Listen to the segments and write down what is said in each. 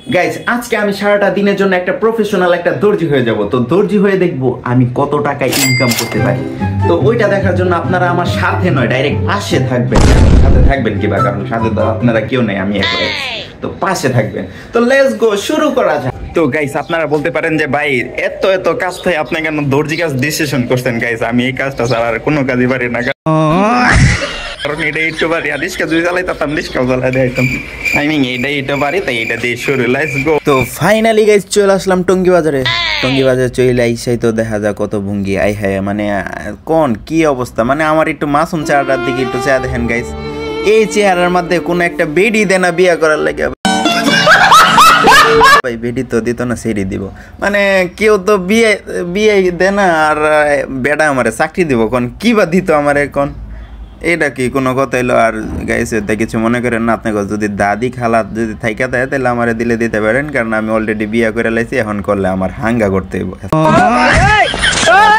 Guys আজকে আমি সারাটা দিনের জন্য একটা প্রফেশনাল একটা দর্জি হয়ে যাব। তো দর্জি হয়ে দেখবো আমি কত টাকা ইনকাম করতে পারি। তো ওইটা দেখার জন্য আপনারা আমার সাথে নয় ডাইরেক্ট পাশে থাকবেন। সাথে থাকবেন কিবা, কারণ সাথে তো আপনারা কেউ নেই, আমি একাই। তো পাশে থাকবেন। তো লেটস গো, শুরু করা যাক। তো গাইস আপনারা বলতে পারেন যে ভাই এত এত কাজ থেকে আপনি কেন দর্জি কাজ ডিসিশন করছেন। গাইস আমি এই কাজটা ছাড়া আর কোনো কাজই পারি না, কারণ এটা একটু পারি। আর রিস্কা যদি চালাইতাম রিস্কাও চালাই দিতাম। এটা একটু পারি, তাই এটা দিয়ে শুরু। Let's go. তো ফাইনালি গাইস চলে আসলাম টঙ্গী বাজারে। টঙ্গী বাজারে চলে আইসাই তো দেখা যায় কত ভঙ্গি। আই হ্যাঁ মানে কোন কি অবস্থা, মানে আমার একটু মাসুম চেহারার দিকে একটু চেহারা দেখেন গাইস। এই চেহারার মধ্যে কোনো একটা বেডি দেনা বিয়া করার লাগে ভাই, বেডি তো দিত না, সেডি দিব। মানে কেউ তো বিয়ে বিয়ে দেয় না, আর বেডা আমারে চাকরি দিব কোন কি বা দিত আমারে কোন। এটা কি কোনো কথা এলো? আর গাইছে কিছু মনে করেন না, আপনাকে যদি দাদি খালাত যদি থাইকা দেয় তাহলে আমারে দিলে দিতে পারেন, কারণ আমি অলরেডি বিয়ে করে লাইছি। এখন করলে আমার হাঙ্গা করতে হইব,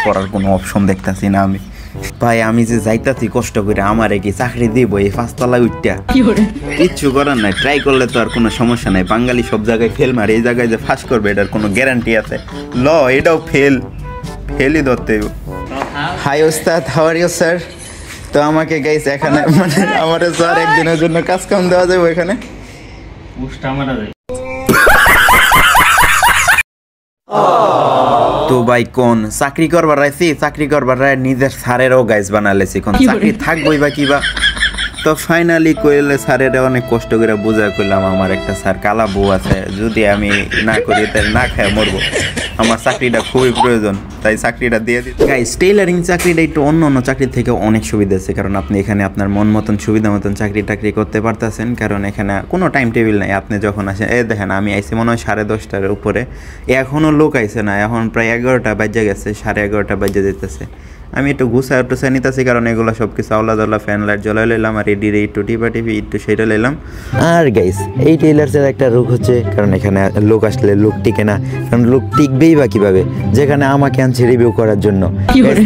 করার কোনো অপশন দেখতাছি না আমি। ভাই আমি যে যাইতাছি কষ্ট করে, আমারে কি চাকরি দিব এই 5 তলায় উঠটা? কিচ্ছু করার নাই, ট্রাই করলে তো আর কোনো সমস্যা নাই। বাঙালি সব জায়গায় ফেল মারে, এই জায়গায় যে ফাঁস করবে এটার কোনো গ্যারান্টি আছে? এটাও ফেলই ধরতে হইব। হাই ওস্তাদ, হাউ আর ইউ স্যার? তো আমাকে গাইস এখানে মানে আমারে স্যার একদিনের জন্য কাজ কাম দেওয়া যাবে এখানে? তো ভাই কোন চাকরি করবার রাইছি, চাকরি করবার রায় নিজের স্যারেরও গাইস বানালেছি। কোন চাকরি থাকবোই বা কিবা। তো ফাইনালি কইলে স্যারের অনেক কষ্ট করে বুঝা করলাম আমার একটা স্যার কালা বউ আছে, যদি আমি না করি তাহলে না খায় মরবো। আমার চাকরিটা খুবই প্রয়োজন, তাই চাকরিটা দিয়ে দিই। গাইস টেইলারিং চাকরিটা একটু অন্য অন্য চাকরির থেকে অনেক সুবিধা আছে, কারণ আপনি এখানে আপনার মন মতন সুবিধা মতন চাকরি টাকরি করতে পারতেছেন, কারণ এখানে কোনো টাইম টেবিল নাই। আপনি যখন আসেন, দেখেন আমি আইসি মনে হয় 10:30টার উপরে, এখনও লোক আইসে না, এখন প্রায় 11টা বাজে গেছে, 11:30 বাজে যেতেছে। আমি একটু গুছা নিতেছি, কারণ এগুলো সব কিছু আওলা জলা ফ্যান লাইট জ্বলাই লইলাম, আর এডিরে একটু টিপি একটু সেটা লইলাম। আর গাইস এই টেইলার্সের একটা রোগ হচ্ছে, কারণ এখানে লোক আসলে লোক টিকে না, কারণ লোক টিকবেই বা কিভাবে, যেখানে আমাকে আনছে রিভিউ করার জন্য।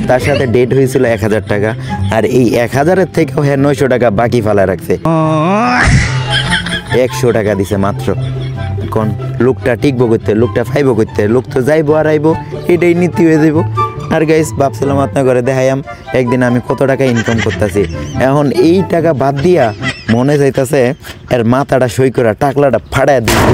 তার সাথে ডেট হয়েছিল 1000 টাকা, আর এই 1000-এর থেকেও হ্যাঁ 900 টাকা বাকি ফালা রাখছে, 100 টাকা দিছে মাত্র। কোন লোকটা টিকবো করতে, লোকটা ফাইবো করতে, লোক তো যাইবো আর আইবো, এটাই নীতি হয়ে যাইব। আর গাইস ভাবছিলাম আপনার ঘরে দেখাইম একদিন আমি কত টাকা ইনকাম করতেছি। এখন এই টাকা বাদ দিয়া মনে যাইতেছে এর মাথাটা সই করা টাকলাটা ফাড়ায় দিব।